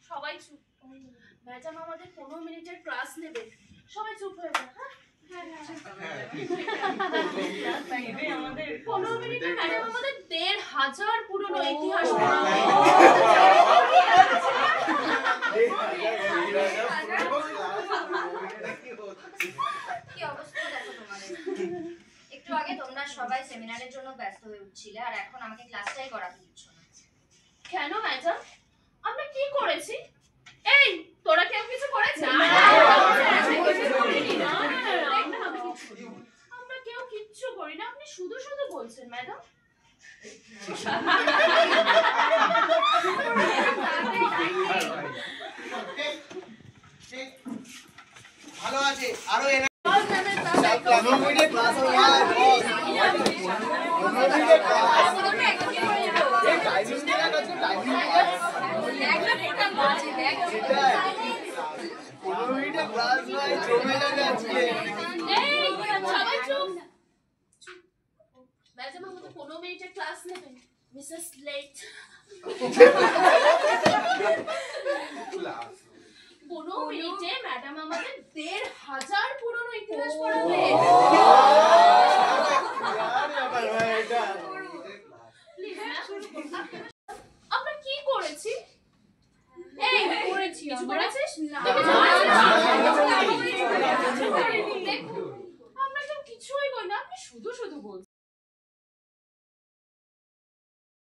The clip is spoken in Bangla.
সবাই চুপ। ম্যাডাম আমাদের 15 মিনিটের ক্লাস নেবে, সবাই চুপ হয়ে যান। হ্যাঁ 15 মিনিটে ম্যাডাম আমাদের 1500 পুরনো ইতিহাস পড়াবে। কি অবস্থা দেখো তোমাদের। একটু আগে তোমরা সবাই সেমিনারের জন্য ব্যস্ত হয়ে উঠছিলে, আর এখন আমাকে ক্লাসটাই করাতে দিচ্ছ না। কেন ম্যাডাম, আমরা কি করেছি? এই তোরা কেউ কিছু করেছিস? আমরা কেউ কিচ্ছু করি না, আপনি শুধু শুধু বলছেন ম্যাডাম। ভালো আছে আরো ম্যাডাম আমাদের 15 মিনিটের ক্লাস নেবেন। মিসেস লেট 15 মিনিটে ম্যাডাম আমাদের 1500 পুরনো ইতিহাস পড়াবে। আমরা কি করেছি? এই করেছি, কিছু করেছিস?